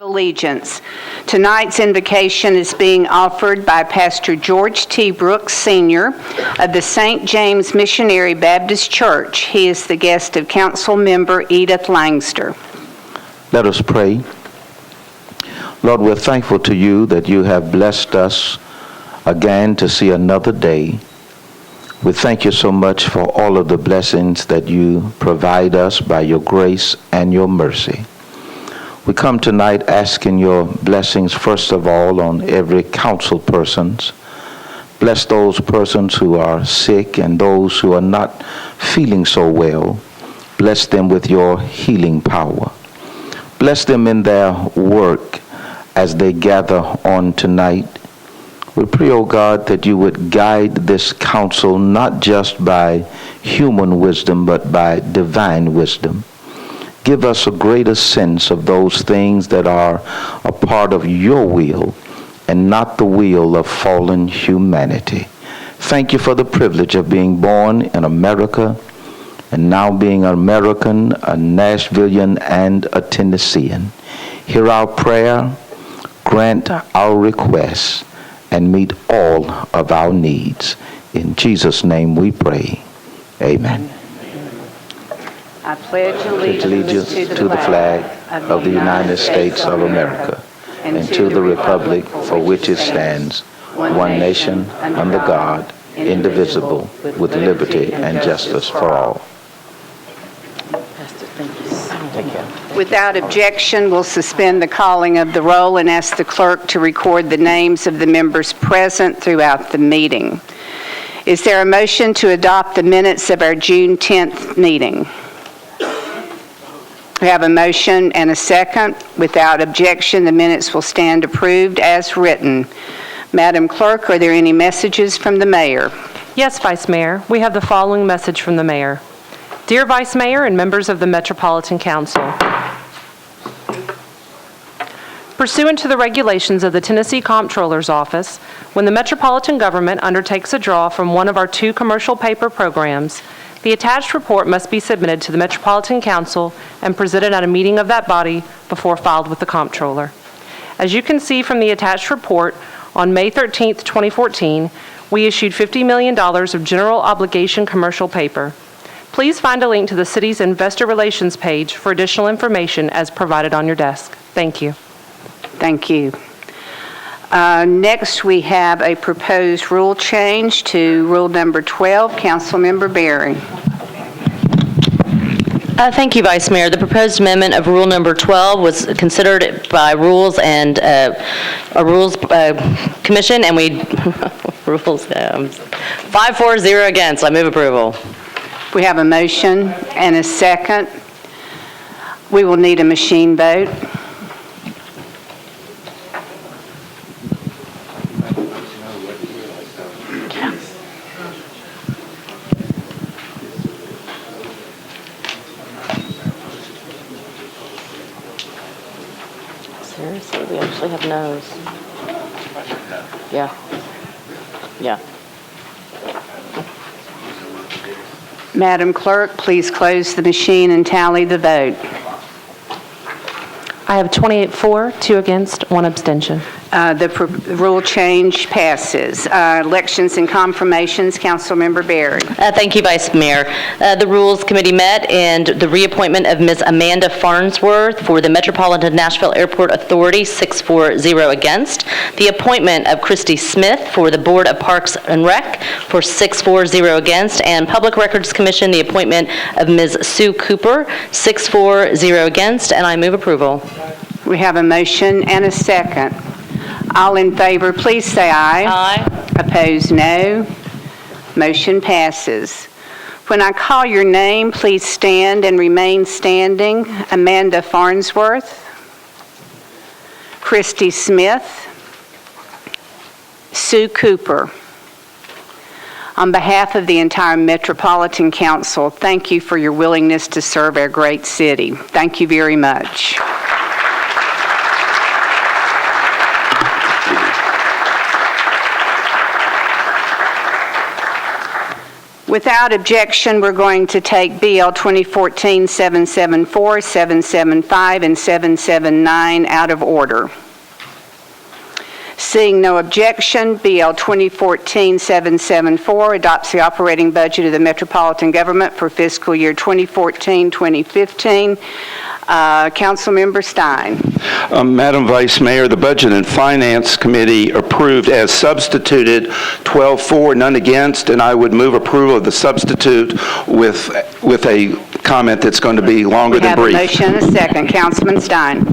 Allegiance. Tonight's invocation is being offered by Pastor George T. Brooks, Sr. of the St. James Missionary Baptist Church. He is the guest of Council Member Edith Langster. Let us pray. Lord, we're thankful to you that you have blessed us again to see another day. We thank you so much for all of the blessings that you provide us by your grace and your mercy. We come tonight asking your blessings, first of all, on every council persons. Bless those persons who are sick and those who are not feeling so well. Bless them with your healing power. Bless them in their work as they gather on tonight. We pray, O God, that you would guide this council not just by human wisdom, but by divine wisdom. Give us a greater sense of those things that are a part of your will and not the will of fallen humanity. Thank you for the privilege of being born in America and now being an American, a Nashvilleian, and a Tennessean. Hear our prayer, grant our requests, and meet all of our needs. In Jesus' name we pray. Amen. I pledge allegiance to the flag of the United States of America and to the republic for which it stands, one nation, under God, indivisible, with liberty and justice for all. Without objection, we'll suspend the calling of the roll and ask the clerk to record the names of the members present throughout the meeting. Is there a motion to adopt the minutes of our June 10th meeting? We have a motion and a second. Without objection, the minutes will stand approved as written. Madam Clerk, are there any messages from the mayor? Yes, Vice Mayor. We have the following message from the mayor. Dear Vice Mayor and members of the Metropolitan Council, pursuant to the regulations of the Tennessee Comptroller's Office, when the Metropolitan Government undertakes a draw from one of our two commercial paper programs, the attached report must be submitted to the Metropolitan Council and presented at a meeting of that body before filed with the Comptroller. As you can see from the attached report, on May 13, 2014, we issued $50 million of general obligation commercial paper. Please find a link to the city's Investor Relations page for additional information as provided on your desk. Thank you. Thank you. Next, we have a proposed rule change to rule number 12. Councilmember Berry. Thank you, Vice Mayor. The proposed amendment of rule number 12 was considered by Rules and a Rules Commission, and we rules 5-4-0 against. I move approval. We have a motion and a second. We will need a machine vote. Seriously, we actually have no's. Yeah. Yeah. Madam Clerk, please close the machine and tally the vote. I have 28 for, 2 against, 1 abstention. The rule change passes. Elections and confirmations, Councilmember Berry. Thank you, Vice Mayor. The Rules Committee met, and the reappointment of Ms. Amanda Farnsworth for the Metropolitan Nashville Airport Authority, 6-4-0 against. The appointment of Christy Smith for the Board of Parks and Rec for 6-4-0 against. And Public Records Commission, the appointment of Ms. Sue Cooper, 6-4-0 against. And I move approval. We have a motion and a second. All in favor, please say aye. Aye. Opposed, no. Motion passes. When I call your name, please stand and remain standing. Amanda Farnsworth, Christy Smith, Sue Cooper. On behalf of the entire Metropolitan Council, thank you for your willingness to serve our great city. Thank you very much. Without objection, we're going to take BL 2014-774, 775, and 779 out of order. Seeing no objection, BL 2014-774 adopts the operating budget of the Metropolitan Government for fiscal year 2014-2015. Councilmember Stein. Madam Vice Mayor, the Budget and Finance Committee approved as substituted 12-4, none against, and I would move approval of the substitute with a comment that's going to be longer than brief. We have a motion and a second. Councilman Stein.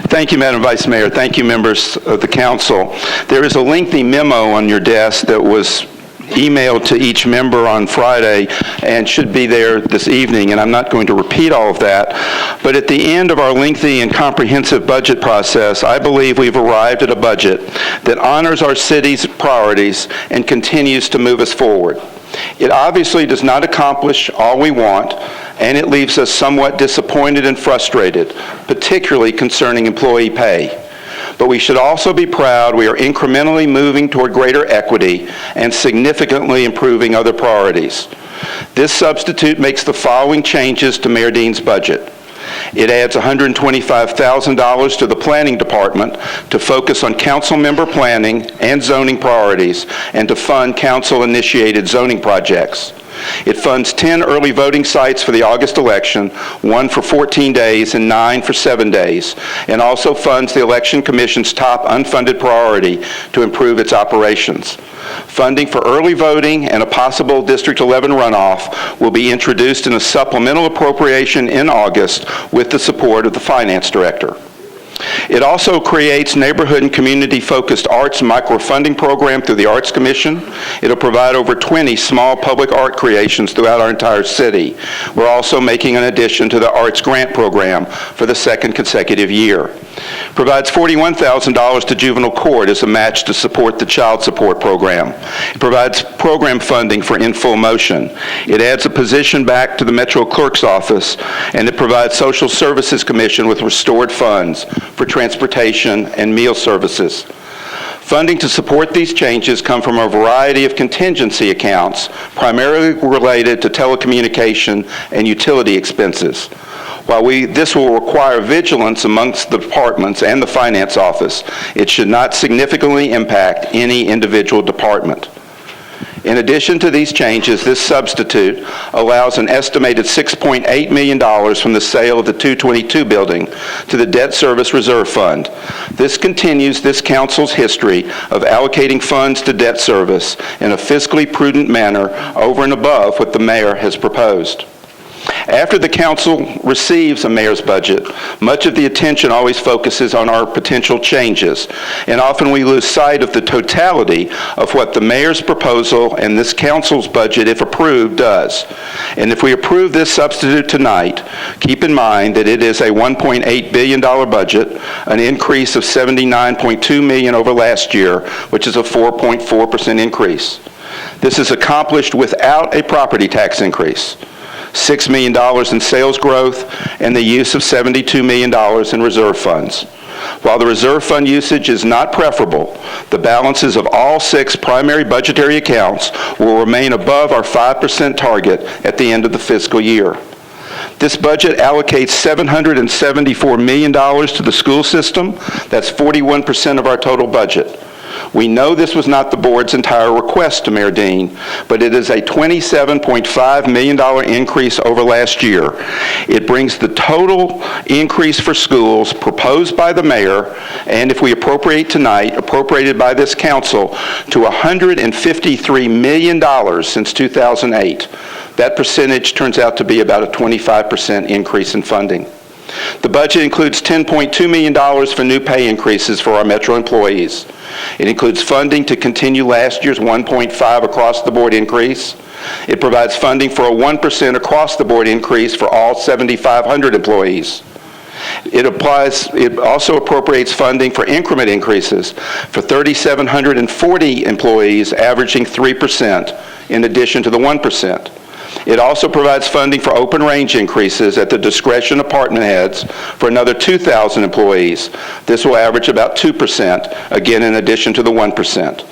Thank you, Madam Vice Mayor. Thank you, members of the council. There is a lengthy memo on your desk that was emailed to each member on Friday and should be there this evening, and I'm not going to repeat all of that. But at the end of our lengthy and comprehensive budget process, I believe we've arrived at a budget that honors our city's priorities and continues to move us forward. It obviously does not accomplish all we want, and it leaves us somewhat disappointed and frustrated, particularly concerning employee pay. But we should also be proud we are incrementally moving toward greater equity and significantly improving other priorities. This substitute makes the following changes to Mayor Dean's budget. It adds $125,000 to the Planning Department to focus on council member planning and zoning priorities and to fund council-initiated zoning projects. It funds 10 early voting sites for the August election, 1 for 14 days and 9 for 7 days, and also funds the Election Commission's top unfunded priority to improve its operations. Funding for early voting and a possible District 11 runoff will be introduced in a supplemental appropriation in August with the support of the Finance Director. It also creates neighborhood and community-focused arts microfunding program through the Arts Commission. It'll provide over 20 small public art creations throughout our entire city. We're also making an addition to the Arts Grant Program for the second consecutive year. Provides $41,000 to juvenile court as a match to support the child support program. It provides program funding for In Full Motion. It adds a position back to the Metro Clerk's office, and it provides Social Services Commission with restored funds for transportation and meal services. Funding to support these changes come from a variety of contingency accounts, primarily related to telecommunication and utility expenses. While this will require vigilance amongst the departments and the Finance Office, it should not significantly impact any individual department. In addition to these changes, this substitute allows an estimated $6.8 million from the sale of the 222 building to the Debt Service Reserve Fund. This continues this council's history of allocating funds to debt service in a fiscally prudent manner over and above what the mayor has proposed. After the council receives a mayor's budget, much of the attention always focuses on our potential changes, and often we lose sight of the totality of what the mayor's proposal and this council's budget, if approved, does. And if we approve this substitute tonight, keep in mind that it is a $1.8 billion budget, an increase of $79.2 million over last year, which is a 4.4% increase. This is accomplished without a property tax increase, $6 million in sales growth, and the use of $72 million in reserve funds. While the reserve fund usage is not preferable, the balances of all 6 primary budgetary accounts will remain above our 5% target at the end of the fiscal year. This budget allocates $774 million to the school system. That's 41% of our total budget. We know this was not the board's entire request to Mayor Dean, but it is a $27.5 million increase over last year. It brings the total increase for schools proposed by the mayor, and if we appropriate tonight, appropriated by this council, to $153 million since 2008. That percentage turns out to be about a 25% increase in funding. The budget includes $10.2 million for new pay increases for our Metro employees. It includes funding to continue last year's 1.5 across-the-board increase. It provides funding for a 1% across-the-board increase for all 7,500 employees. It also appropriates funding for increment increases for 3,740 employees, averaging 3%, in addition to the 1%. It also provides funding for open range increases at the discretion of department heads for another 2,000 employees. This will average about 2%, again in addition to the 1%.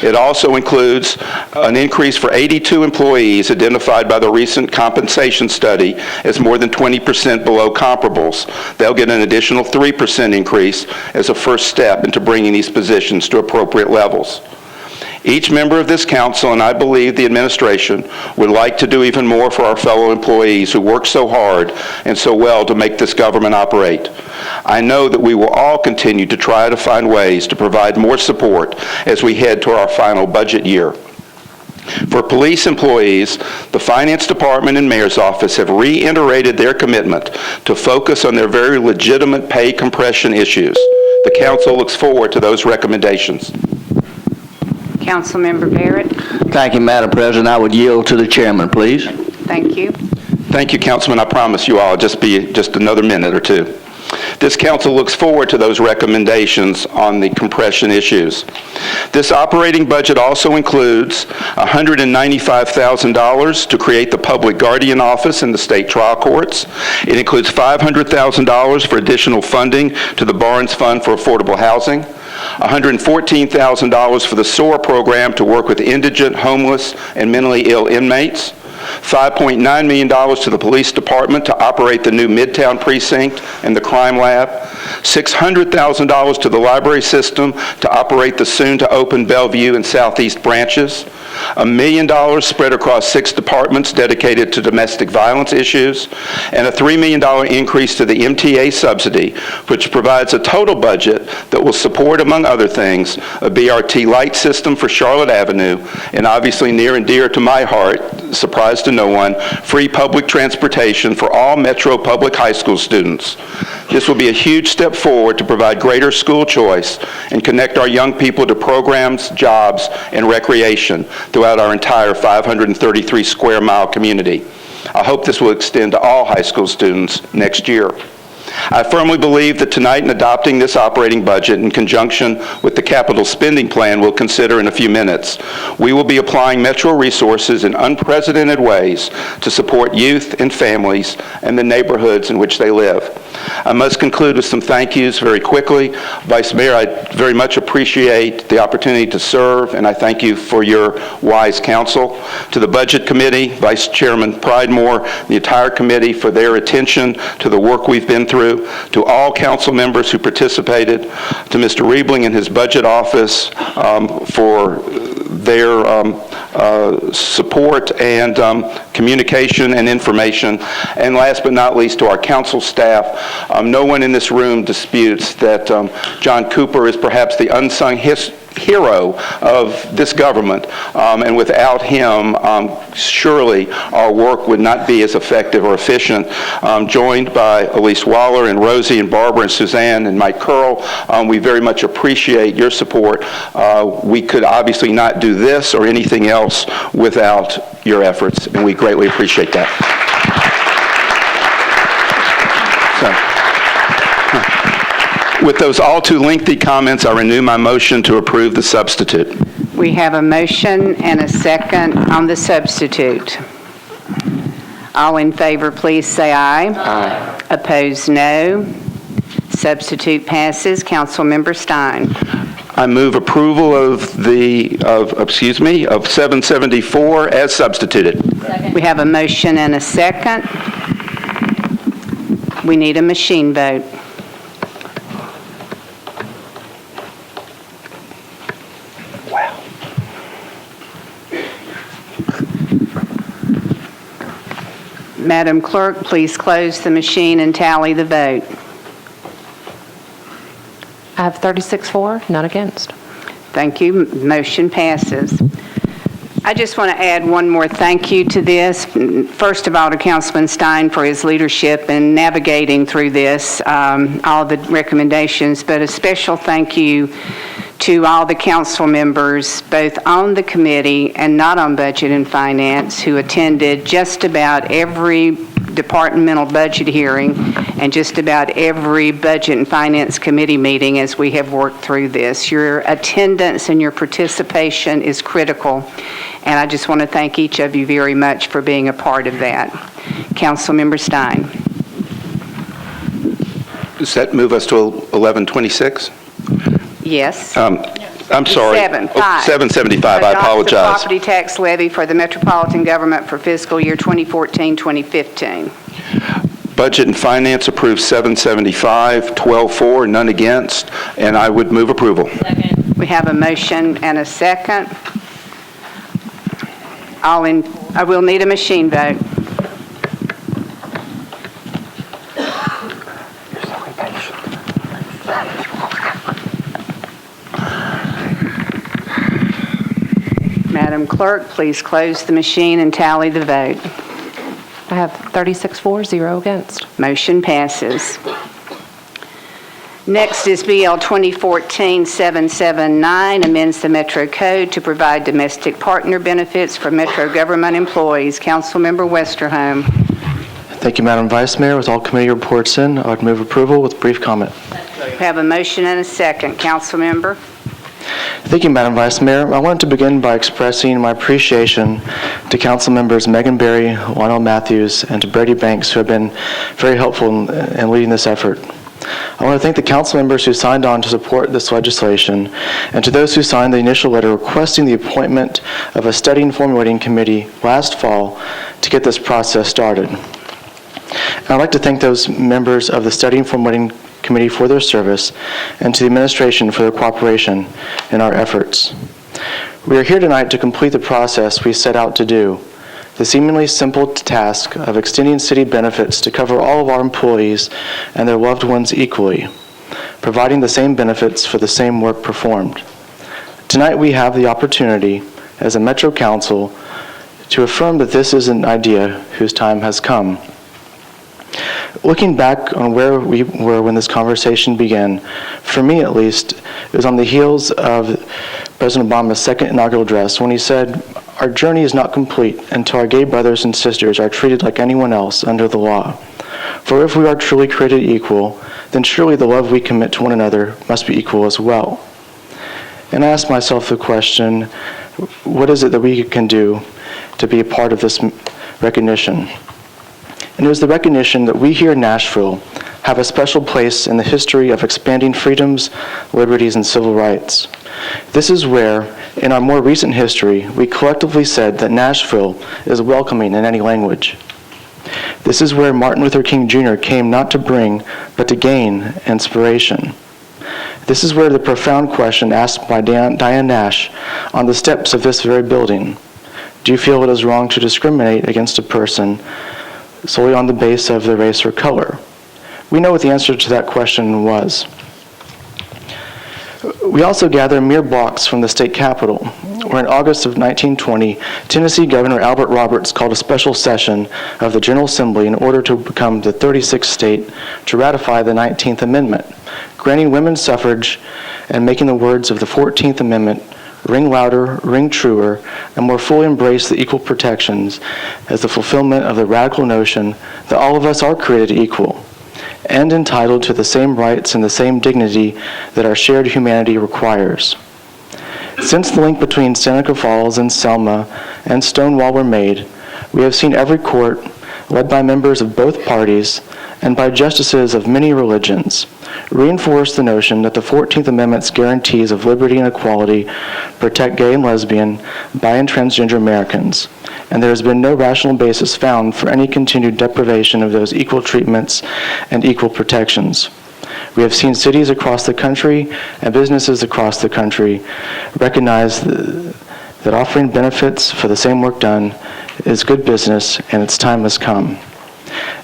It also includes an increase for 82 employees identified by the recent compensation study as more than 20% below comparables. They'll get an additional 3% increase as a first step into bringing these positions to appropriate levels. Each member of this council, and I believe the administration, would like to do even more for our fellow employees who work so hard and so well to make this government operate. I know that we will all continue to try to find ways to provide more support as we head to our final budget year. For police employees, the Finance Department and Mayor's Office have reiterated their commitment to focus on their very legitimate pay compression issues. The council looks forward to those recommendations. Councilmember Barrett. Thank you, Madam President. I would yield to the chairman, please. Thank you. Thank you, Councilman. I promise you all, just another minute or two. This council looks forward to those recommendations on the compression issues. This operating budget also includes $195,000 to create the Public Guardian Office in the state trial courts. It includes $500,000 for additional funding to the Barnes Fund for Affordable Housing, $114,000 for the SOAR program to work with indigent, homeless, and mentally ill inmates, $5.9 million to the police department to operate the new Midtown precinct and the crime lab, $600,000 to the library system to operate the soon-to-open Bellevue and Southeast branches, $1 million spread across 6 departments dedicated to domestic violence issues, and a $3 million increase to the MTA subsidy, which provides a total budget that will support, among other things, a BRT light system for Charlotte Avenue, and obviously near and dear to my heart, surprise to no one, free public transportation for all Metro Public High School students. This will be a huge step forward to provide greater school choice and connect our young people to programs, jobs, and recreation throughout our entire 533 square mile community. I hope this will extend to all high school students next year. I firmly believe that tonight, in adopting this operating budget in conjunction with the capital spending plan we'll consider in a few minutes, we will be applying Metro resources in unprecedented ways to support youth and families and the neighborhoods in which they live. I must conclude with some thank yous very quickly. Vice Mayor, I very much appreciate the opportunity to serve, and I thank you for your wise counsel. To the Budget Committee, Vice Chairman Pridemore, the entire committee for their attention to the work we've been through, to all council members who participated, to Mr. Riebling and his budget office for their support and communication and information, and last but not least to our council staff. No one in this room disputes that John Cooper is perhaps the unsung hero of this government, and without him, surely our work would not be as effective or efficient. Joined by Elise Waller and Rosie and Barbara and Suzanne and Mike Curl, we very much appreciate your support. We could obviously not do this or anything else without your efforts, and we greatly appreciate that. With those all too lengthy comments, I renew my motion to approve the substitute. We have a motion and a second on the substitute. All in favor, please say aye. Aye. Opposed, no. Substitute passes. Councilmember Stein. I move approval of 774 as substituted. Second. We have a motion and a second. We need a machine vote. Madam Clerk, please close the machine and tally the vote. I have 36 for, none against. Thank you. Motion passes. I just want to add one more thank you to this. First of all, to Councilman Stein for his leadership in navigating through this, all the recommendations, but a special thank you to all the council members, both on the committee and not on Budget and Finance, who attended just about every departmental budget hearing and just about every Budget and Finance Committee meeting as we have worked through this. Your attendance and your participation is critical, and I just want to thank each of you very much for being a part of that. Councilmember Stein. Does that move us to 1126? Yes. I'm sorry. 775, I Adopt apologize. the property tax levy for the metropolitan government for fiscal year 2014-2015. Budget and Finance approves 775, 12-4, none against, and I would move approval. We have a motion and a second. I will need a machine vote. Madam Clerk, please close the machine and tally the vote. I have 36 for, 0 against. Motion passes. Next is BL 2014-779, amends the Metro Code to provide domestic partner benefits for Metro government employees. Councilmember Westerholm. Thank you, Madam Vice Mayor. With all committee reports in, I would move approval with brief comment. We have a motion and a second. Councilmember. Thank you, Madam Vice Mayor. I wanted to begin by expressing my appreciation to Council members Megan Berry, Lionel Matthews, and to Brady Banks, who have been very helpful in leading this effort. I want to thank the council members who signed on to support this legislation, and to those who signed the initial letter requesting the appointment of a study and formulating committee last fall to get this process started. And I'd like to thank those members of the study and formulating committee for their service, and to the administration for their cooperation in our efforts. We are here tonight to complete the process we set out to do, the seemingly simple task of extending city benefits to cover all of our employees and their loved ones equally, providing the same benefits for the same work performed. Tonight we have the opportunity, as a Metro Council, to affirm that this is an idea whose time has come. Looking back on where we were when this conversation began, for me at least, it was on the heels of President Obama's second inaugural address when he said, "Our journey is not complete until our gay brothers and sisters are treated like anyone else under the law. For if we are truly created equal, then surely the love we commit to one another must be equal as well." And I asked myself the question, what is it that we can do to be a part of this recognition? And it was the recognition that we here in Nashville have a special place in the history of expanding freedoms, liberties, and civil rights. This is where, in our more recent history, we collectively said that Nashville is welcoming in any language. This is where Martin Luther King Jr. came not to bring, but to gain inspiration. This is where the profound question asked by Diane Nash on the steps of this very building, do you feel it is wrong to discriminate against a person solely on the basis of their race or color? We know what the answer to that question was. We also gather mere blocks from the state capitol, where in August of 1920, Tennessee Governor Albert Roberts called a special session of the General Assembly in order to become the 36th state to ratify the 19th Amendment, granting women's suffrage and making the words of the 14th Amendment ring louder, ring truer, and more fully embrace the equal protections as the fulfillment of the radical notion that all of us are created equal and entitled to the same rights and the same dignity that our shared humanity requires. Since the link between Seneca Falls and Selma and Stonewall were made, we have seen every court, led by members of both parties and by justices of many religions, reinforce the notion that the 14th Amendment's guarantees of liberty and equality protect gay and lesbian, bi and transgender Americans, and there has been no rational basis found for any continued deprivation of those equal treatments and equal protections. We have seen cities across the country and businesses across the country recognize that offering benefits for the same work done is good business, and its time has come.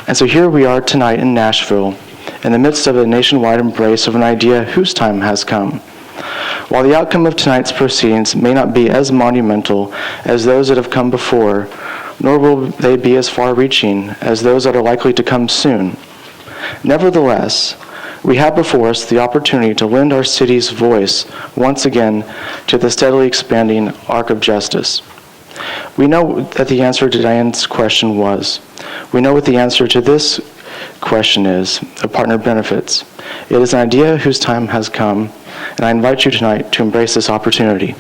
And so here we are tonight in Nashville, in the midst of a nationwide embrace of an idea whose time has come. While the outcome of tonight's proceedings may not be as monumental as those that have come before, nor will they be as far-reaching as those that are likely to come soon, nevertheless, we have before us the opportunity to lend our city's voice once again to the steadily expanding arc of justice. We know that the answer to Diane's question was. We know what the answer to this question is, of partner benefits. It is an idea whose time has come, and I invite you tonight to embrace this opportunity.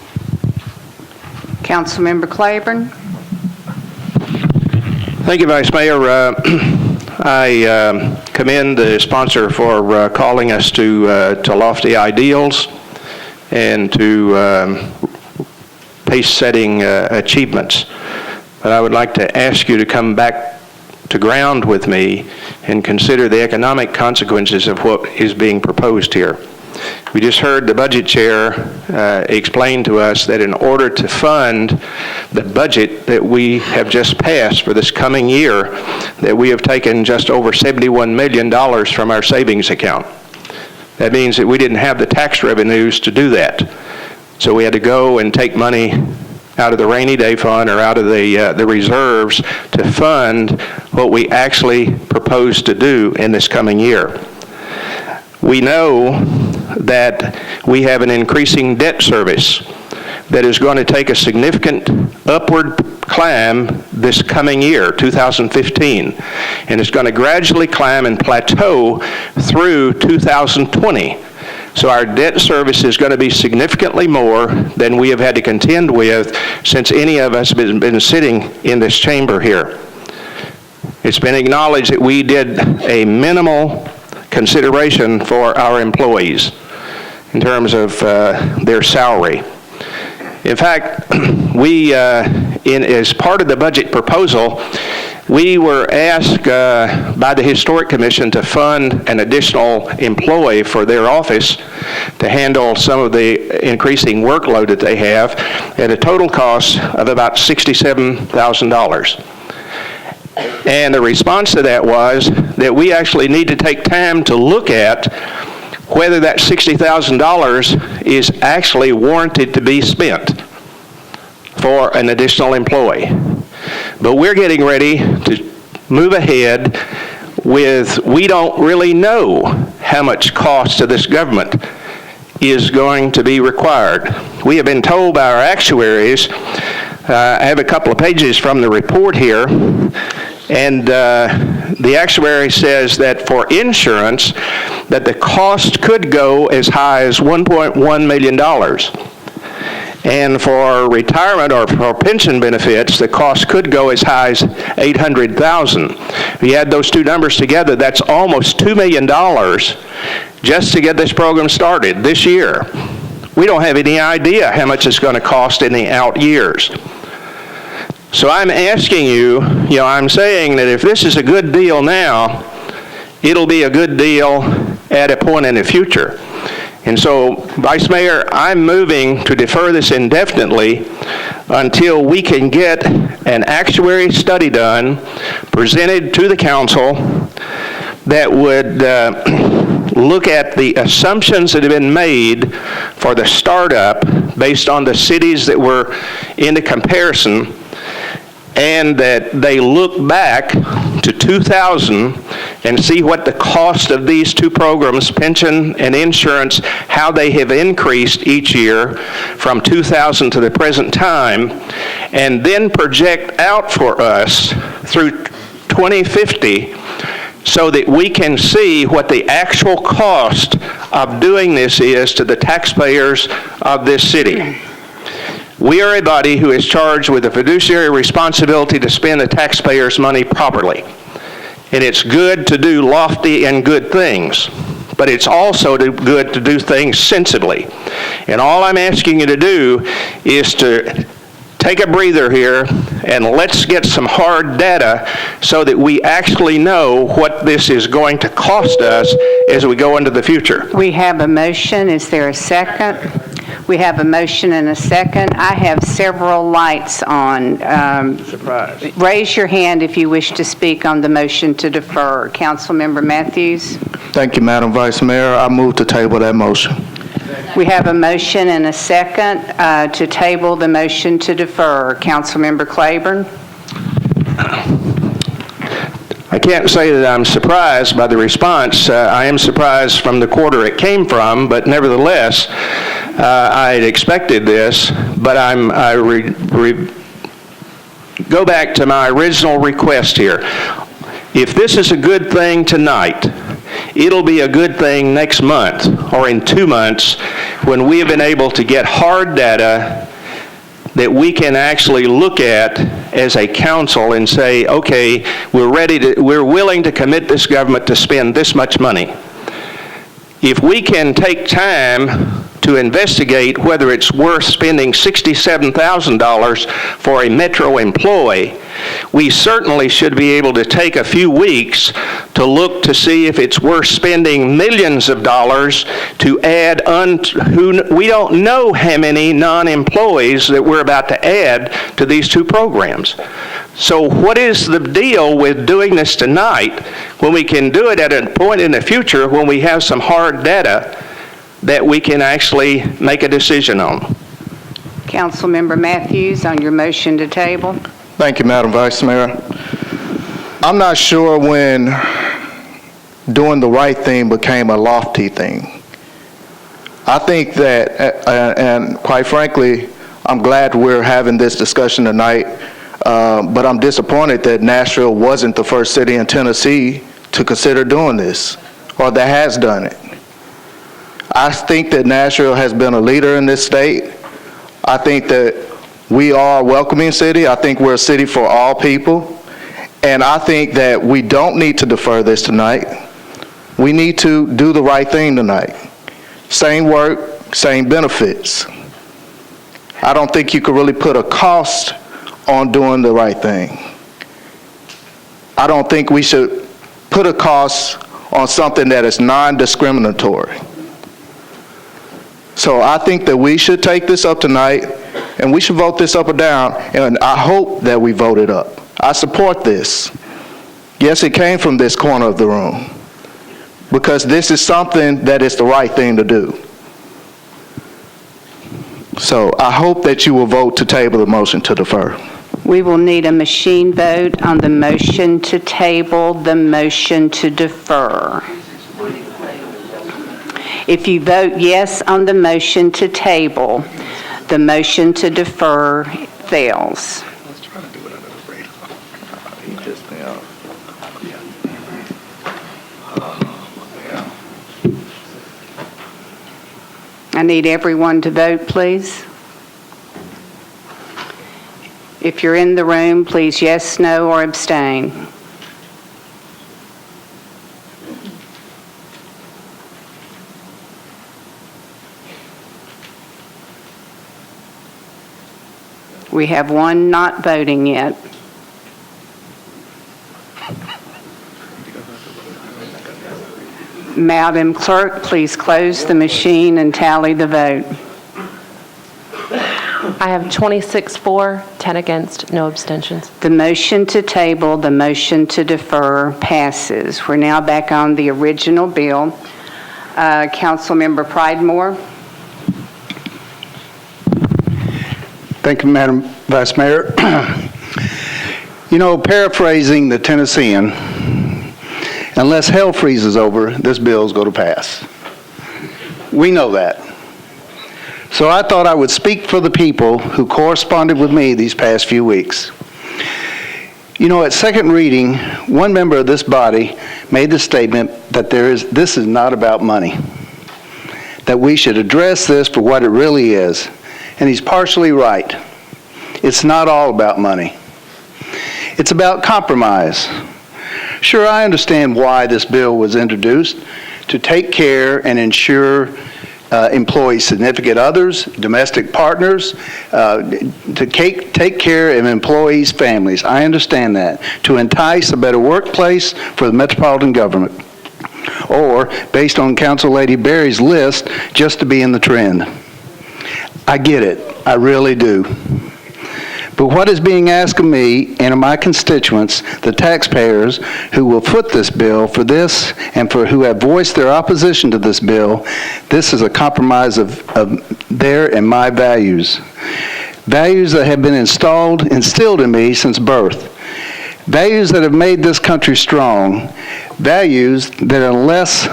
Councilmember Claiborne. Thank you, Vice Mayor. I commend the sponsor for calling us to lofty ideals. and to pace-setting achievements. But I would like to ask you to come back to ground with me and consider the economic consequences of what is being proposed here. We just heard the budget chair explain to us that in order to fund the budget that we have just passed for this coming year, that we have taken just over $71 million from our savings account. That means that we didn't have the tax revenues to do that. So we had to go and take money out of the rainy day fund or out of the reserves to fund what we actually propose to do in this coming year. We know that we have an increasing debt service that is going to take a significant upward climb this coming year, 2015, and it's going to gradually climb and plateau through 2020. So our debt service is going to be significantly more than we have had to contend with since any of us have been sitting in this chamber here. It's been acknowledged that we did a minimal consideration for our employees in terms of their salary. In fact, we, as part of the budget proposal, we were asked by the Historic Commission to fund an additional employee for their office to handle some of the increasing workload that they have at a total cost of about $67,000. And the response to that was that we actually need to take time to look at whether that $60,000 is actually warranted to be spent for an additional employee. But we're getting ready to move ahead with, we don't really know how much cost to this government is going to be required. We have been told by our actuaries, I have a couple of pages from the report here, and the actuary says that for insurance, that the cost could go as high as $1.1 million. And for retirement or for pension benefits, the cost could go as high as $800,000. If you add those two numbers together, that's almost $2 million just to get this program started this year. We don't have any idea how much it's going to cost in the out years. So I'm asking you, I'm saying that if this is a good deal now, it'll be a good deal at a point in the future. And so, Vice Mayor, I'm moving to defer this indefinitely until we can get an actuary study done, presented to the council, that would look at the assumptions that have been made for the startup based on the cities that were in the comparison, and that they look back to 2000 and see what the cost of these two programs, pension and insurance, how they have increased each year from 2000 to the present time, and then project out for us through 2050 so that we can see what the actual cost of doing this is to the taxpayers of this city. We are a body who is charged with a fiduciary responsibility to spend the taxpayers' money properly. And it's good to do lofty and good things, but it's also good to do things sensibly. And all I'm asking you to do is to take a breather here and let's get some hard data so that we actually know what this is going to cost us as we go into the future. We have a motion. Is there a second? We have a motion and a second. I have several lights on. Surprise. Raise your hand if you wish to speak on the motion to defer. Councilmember Matthews? Thank you, Madam Vice Mayor. I move to table that motion. We have a motion and a second to table the motion to defer. Councilmember Claiborne? I can't say that I'm surprised by the response. I am surprised from the quarter it came from, but nevertheless, I had expected this, but go back to my original request here. If this is a good thing tonight, it'll be a good thing next month or in 2 months when we have been able to get hard data that we can actually look at as a council and say, okay, we're willing to commit this government to spend this much money. If we can take time to investigate whether it's worth spending $67,000 for a Metro employee, we certainly should be able to take a few weeks to look to see if it's worth spending millions of dollars to add, we don't know how many non-employees that we're about to add to these two programs. So what is the deal with doing this tonight when we can do it at a point in the future when we have some hard data that we can actually make a decision on? Councilmember Matthews, on your motion to table. Thank you, Madam Vice Mayor. I'm not sure when doing the right thing became a lofty thing. I think that, and quite frankly, I'm glad we're having this discussion tonight, but I'm disappointed that Nashville wasn't the first city in Tennessee to consider doing this, or that has done it. I think that Nashville has been a leader in this state. I think that we are a welcoming city. I think we're a city for all people. And I think that we don't need to defer this tonight. We need to do the right thing tonight. Same work, same benefits. I don't think you could really put a cost on doing the right thing. I don't think we should put a cost on something that is non-discriminatory. So I think that we should take this up tonight, and we should vote this up or down, and I hope that we vote it up. I support this. Yes, it came from this corner of the room, because this is something that is the right thing to do. So I hope that you will vote to table the motion to defer. We will need a machine vote on the motion to table the motion to defer. If you vote yes on the motion to table, the motion to defer fails. I need everyone to vote, please. If you're in the room, please yes, no, or abstain. We have one not voting yet. Madam Clerk, please close the machine and tally the vote. I have 26 for, 10 against, no abstentions. The motion to table, the motion to defer passes. We're now back on the original bill. Councilmember Pridemore. Thank you, Madam Vice Mayor. You know, paraphrasing the Tennessean, unless hell freezes over, this bill's going to pass. We know that. So I thought I would speak for the people who corresponded with me these past few weeks. You know, at second reading, one member of this body made the statement that this is not about money, that we should address this for what it really is. And he's partially right. It's not all about money. It's about compromise. Sure, I understand why this bill was introduced, to take care and ensure employees' significant others, domestic partners, to take care of employees' families. I understand that. To entice a better workplace for the metropolitan government. Or, based on Council Lady Berry's list, just to be in the trend. I get it. I really do. But what is being asked of me and of my constituents, the taxpayers who will foot this bill for this and for who have voiced their opposition to this bill, this is a compromise of their and my values. Values that have been instilled in me since birth. Values that have made this country strong. Values that, unless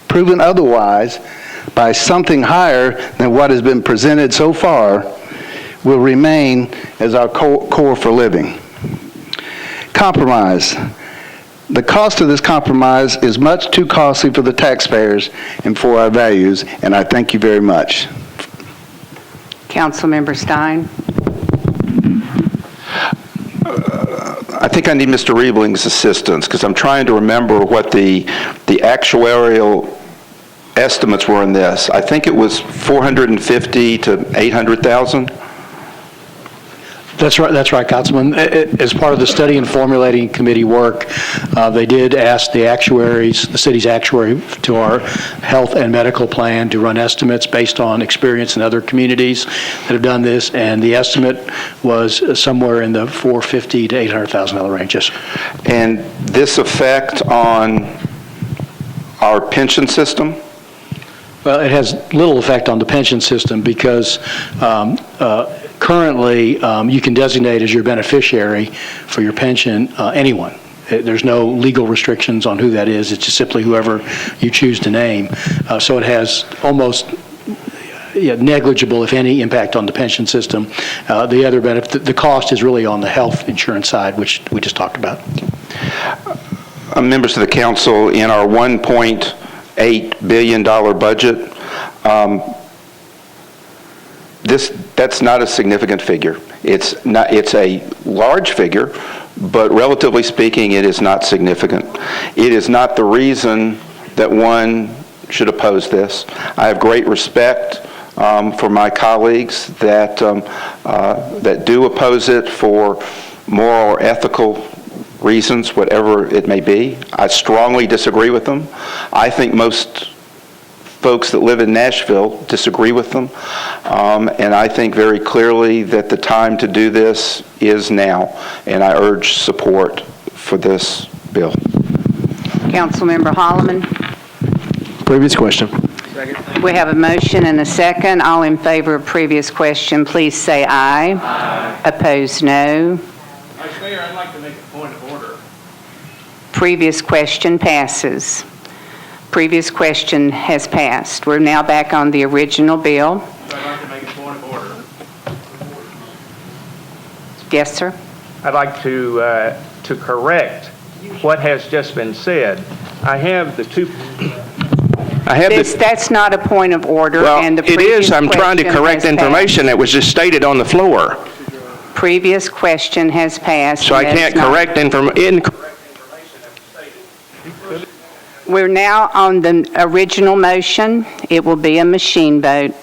proven otherwise by something higher than what has been presented so far, will remain as our core for living. Compromise. The cost of this compromise is much too costly for the taxpayers and for our values, and I thank you very much. Councilmember Stein. I think I need Mr. Riebling's assistance because I'm trying to remember what the actuarial estimates were in this. I think it was 450 to 800,000. That's right, Councilman. As part of the study and formulating committee work, they did ask the actuaries, the city's actuary to our health and medical plan to run estimates based on experience in other communities that have done this, and the estimate was somewhere in the $450,000 to $800,000 range. Yes. And this effect on our pension system? Well, it has little effect on the pension system because currently you can designate as your beneficiary for your pension anyone. There's no legal restrictions on who that is. It's just simply whoever you choose to name. So it has almost negligible, if any, impact on the pension system. The other benefit, the cost is really on the health insurance side, which we just talked about. Members of the council, in our $1.8 billion budget, that's not a significant figure. It's a large figure, but relatively speaking, it is not significant. It is not the reason that one should oppose this. I have great respect for my colleagues that do oppose it for moral or ethical reasons, whatever it may be. I strongly disagree with them. I think most folks that live in Nashville disagree with them, and I think very clearly that the time to do this is now, and I urge support for this bill. Councilmember Holloman. Previous question. We have a motion and a second. All in favor of previous question, please say aye. Aye. Opposed, no. Vice Mayor, I'd like to make a point of order. Previous question passes. Previous question has passed. We're now back on the original bill. I'd like to make a point of order. Yes, sir. I'd like to correct what has just been said. I have the two. That's not a point of order. Well, and the it is. I'm trying to question correct has information that was just stated on the floor. Previous question has passed. So I can't correct information. We're now on the original motion. It will be a machine vote.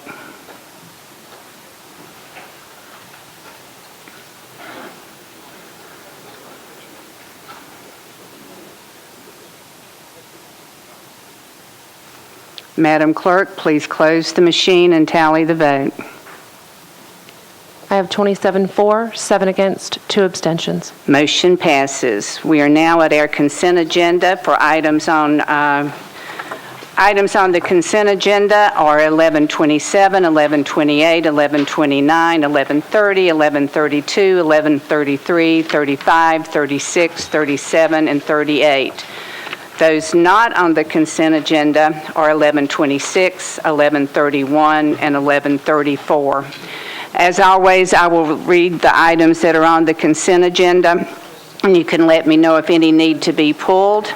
Madam Clerk, please close the machine and tally the vote. I have 27 for, 7 against, 2 abstentions. Motion passes. We are now at our consent agenda for items on the consent agenda are 1127, 1128, 1129, 1130, 1132, 1133, 35, 36, 37, and 38. Those not on the consent agenda are 1126, 1131, and 1134. As always, I will read the items that are on the consent agenda, and you can let me know if any need to be pulled.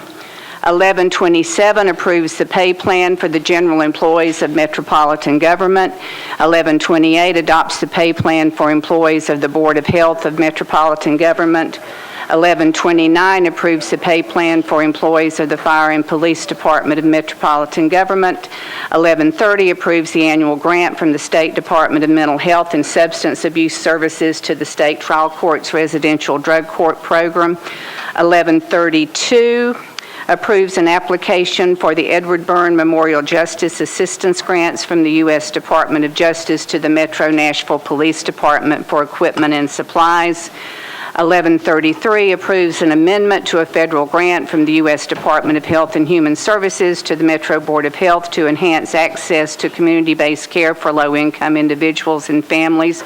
1127 approves the pay plan for the general employees of metropolitan government. 1128 adopts the pay plan for employees of the Board of Health of metropolitan government. 1129 approves the pay plan for employees of the Fire and Police Department of Metropolitan Government. 1130 approves the annual grant from the State Department of Mental Health and Substance Abuse Services to the State Trial Court's Residential Drug Court Program. 1132 approves an application for the Edward Byrne Memorial Justice Assistance Grants from the U.S. Department of Justice to the Metro Nashville Police Department for equipment and supplies. 1133 approves an amendment to a federal grant from the U.S. Department of Health and Human Services to the Metro Board of Health to enhance access to community-based care for low-income individuals and families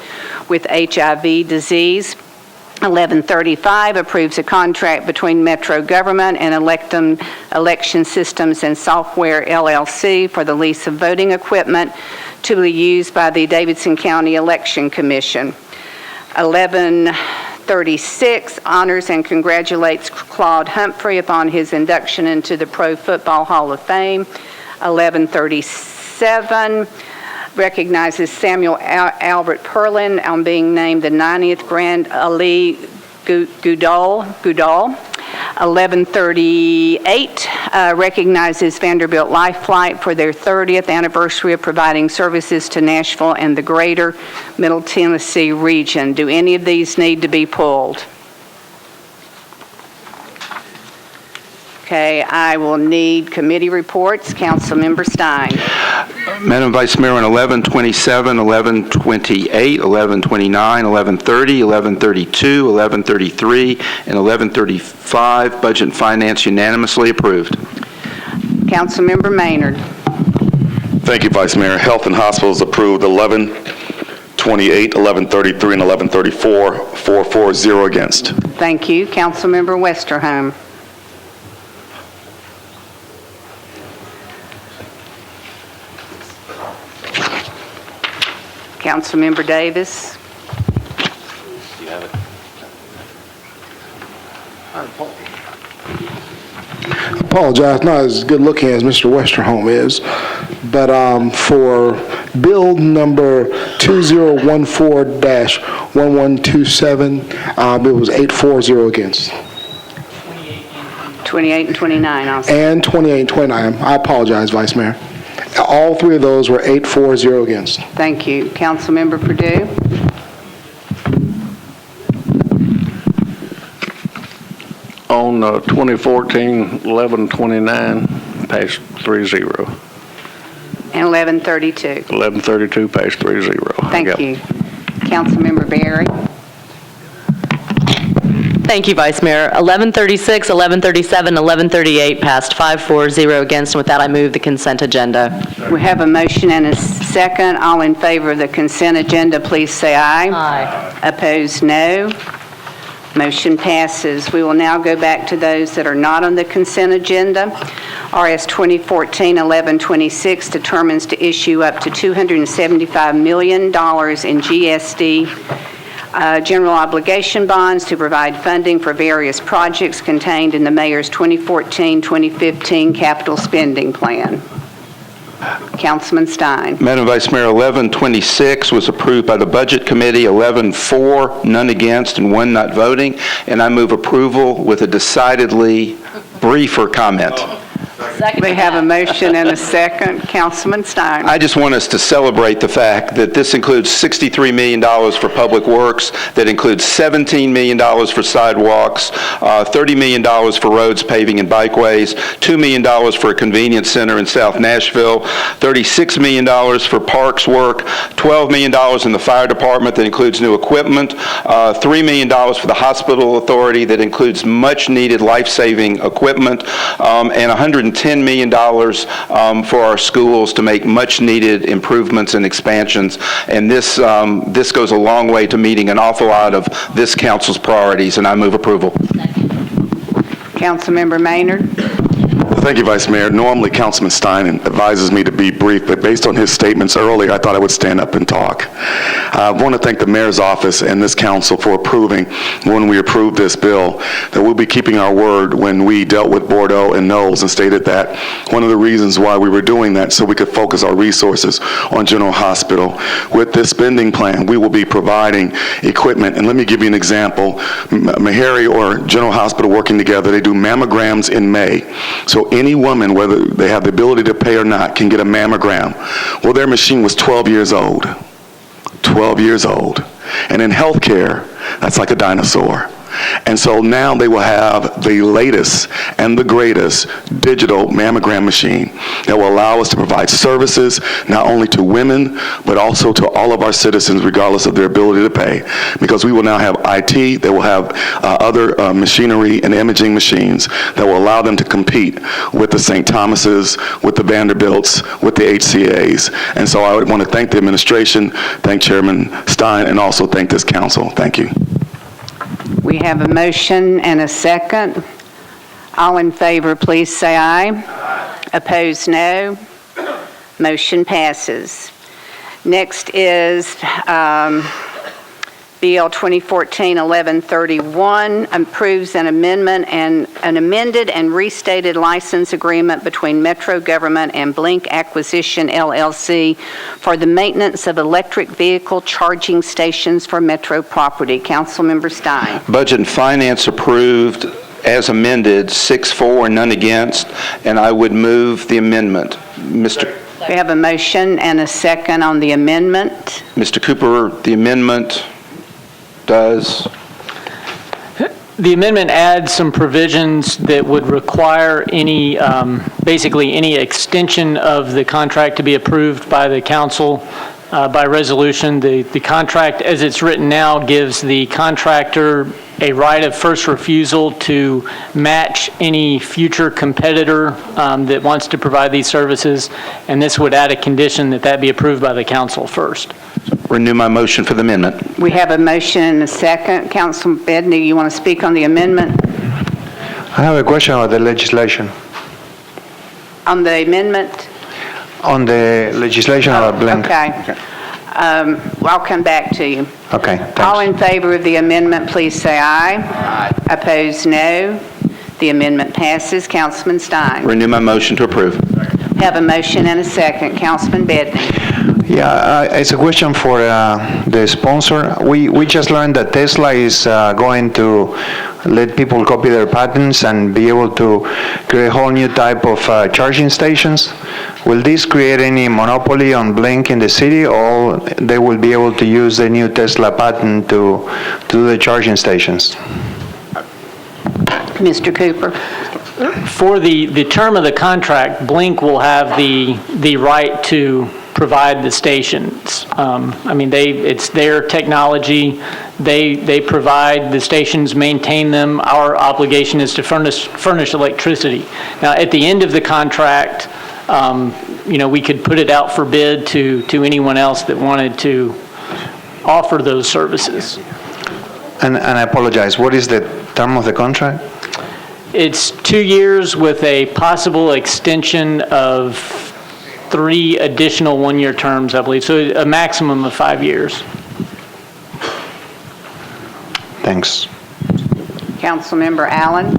with HIV disease. 1135 approves a contract between Metro Government and Election Systems and Software, LLC for the lease of voting equipment to be used by the Davidson County Election Commission. 1136 honors and congratulates Claude Humphrey upon his induction into the Pro Football Hall of Fame. 1137 recognizes Samuel Albert Perlin on being named the 90th Grand Ali Goudal. 1138 recognizes Vanderbilt Life Flight for their 30th anniversary of providing services to Nashville and the greater Middle Tennessee region. Do any of these need to be pulled? Okay, I will need committee reports. Councilmember Stein. Madam Vice Mayor, on 1127, 1128, 1129, 1130, 1132, 1133, and 1135, Budget and Finance unanimously approved. Councilmember Maynard. Thank you, Vice Mayor. Health and Hospitals approved 1128, 1133, and 1134, 440 against. Thank you. Councilmember Westerholm. Councilmember Davis. Do you have it? Apologize, not as good looking as Mr. Westerholm is, but for bill number 2014-1127, it was 840 against. 28 and 29 also. And 28 and 29. I apologize, Vice Mayor. All three of those were 840 against. Thank you. Councilmember Perdue. On 2014-1129, passed 3-0. And 1132. 1132, passed 3-0. Thank you. Councilmember Berry. Thank you, Vice Mayor. 1136, 1137, 1138 passed 5-4-0 against, and with that, I move the consent agenda. We have a motion and a second. All in favor of the consent agenda, please say aye. Aye. Opposed, no. Motion passes. We will now go back to those that are not on the consent agenda. RS 2014-1126 determines to issue up to $275 million in GSD general obligation bonds to provide funding for various projects contained in the Mayor's 2014-2015 capital spending plan. Councilman Stein. Madam Vice Mayor, 1126 was approved by the Budget Committee, 11-4, none against, and 1 not voting, and I move approval with a decidedly briefer comment. We have a motion and a second. Councilman Stein. I just want us to celebrate the fact that this includes $63 million for public works, that includes $17 million for sidewalks, $30 million for roads, paving, and bikeways, $2 million for a convenience center in South Nashville, $36 million for parks work, $12 million in the fire department that includes new equipment, $3 million for the hospital authority that includes much-needed life-saving equipment, and $110 million for our schools to make much-needed improvements and expansions. And this goes a long way to meeting an awful lot of this council's priorities, and I move approval. Councilmember Maynard. Thank you, Vice Mayor. Normally, Councilman Stein advises me to be brief, but based on his statements earlier, I thought I would stand up and talk. I want to thank the Mayor's office and this council for approving, when we approved this bill, that we'll be keeping our word when we dealt with Bordeaux and Knowles and stated that one of the reasons why we were doing that so we could focus our resources on General Hospital. With this spending plan, we will be providing equipment, and let me give you an example. Meharry or General Hospital working together, they do mammograms in May. So any woman, whether they have the ability to pay or not, can get a mammogram. Well, their machine was 12 years old. 12 years old. And in healthcare, that's like a dinosaur. And so now they will have the latest and the greatest digital mammogram machine that will allow us to provide services not only to women, but also to all of our citizens, regardless of their ability to pay. Because we will now have IT, they will have other machinery and imaging machines that will allow them to compete with the St. Thomas's, with the Vanderbilts, with the HCAs. And so I would want to thank the administration, thank Chairman Stein, and also thank this council. Thank you. We have a motion and a second. All in favor, please say aye. Opposed, no. Motion passes. Next is Bill 2014-1131 approves an amendment and an amended and restated license agreement between Metro Government and Blink Acquisition LLC for the maintenance of electric vehicle charging stations for Metro property. Councilmember Stein. Budget and Finance approved as amended, 6-4, none against, and I would move the amendment. We have a motion and a second on the amendment. Mr. Cooper, the amendment does... The amendment adds some provisions that would require any, basically any extension of the contract to be approved by the council by resolution. The contract, as it's written now, gives the contractor a right of first refusal to match any future competitor that wants to provide these services, and this would add a condition that that be approved by the council first. Renew my motion for the amendment. We have a motion and a second. Councilman Bedney, you want to speak on the amendment? I have a question about the legislation. On the amendment? On the legislation about blank. Okay. I'll come back to you. Okay, thanks. All in favor of the amendment, please say aye. Aye. Opposed, no. The amendment passes. Councilman Stein. Renew my motion to approve. Have a motion and a second. Councilman Bedney. Yeah, it's a question for the sponsor. We just learned that Tesla is going to let people copy their patents and be able to create a whole new type of charging stations. Will this create any monopoly on Blink in the city, or they will be able to use the new Tesla patent to do the charging stations? Mr. Cooper. For the term of the contract, Blink will have the right to provide the stations. I mean, it's their technology. They provide the stations, maintain them. Our obligation is to furnish electricity. Now, at the end of the contract, we could put it out for bid to anyone else that wanted to offer those services. And I apologize, what is the term of the contract? It's 2 years with a possible extension of 3 additional one-year terms, I believe. So a maximum of 5 years. Thanks. Councilmember Allen.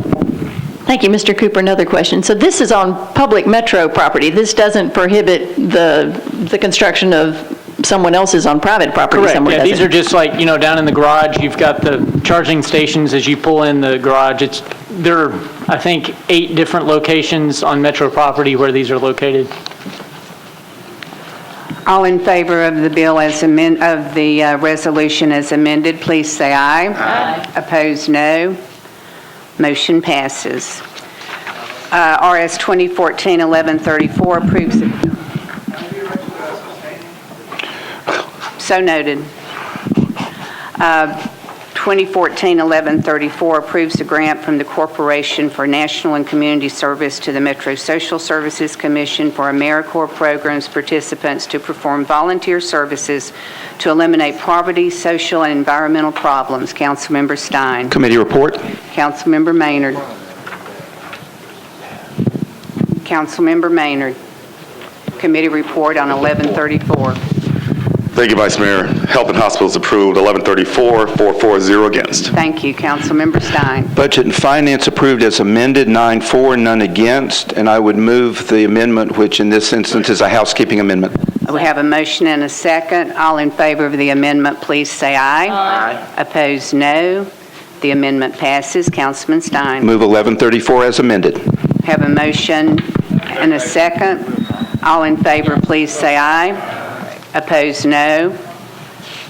Thank you, Mr. Cooper. Another question. So this is on public metro property. This doesn't prohibit the construction of someone else's on private property somewhere, Correct. Yeah, these are just like, down in the garage, you've got the charging stations as you pull in the garage. There are, I think, 8 different locations on metro property where these are located. All in favor of the bill of the resolution as amended, please say aye. Aye. Opposed, no. Motion passes. RS 2014-1134 approves it. So noted. 2014-1134 approves a grant from the Corporation for National and Community Service to the Metro Social Services Commission for AmeriCorps programs participants to perform volunteer services to eliminate poverty, social, and environmental problems. Councilmember Stein. Committee report. Councilmember Maynard. Councilmember Maynard. Committee report on 1134. Thank you, Vice Mayor. Health and Hospitals approved, 1134, 440 against. Thank you, Councilmember Stein. Budget and Finance approved as amended, 9-4, none against, and I would move the amendment, which in this instance is a housekeeping amendment. We have a motion and a second. All in favor of the amendment, please say aye. Aye. Opposed, no. The amendment passes. Councilman Stein. Move 1134 as amended. Have a motion and a second. All in favor, please say aye. Opposed, no.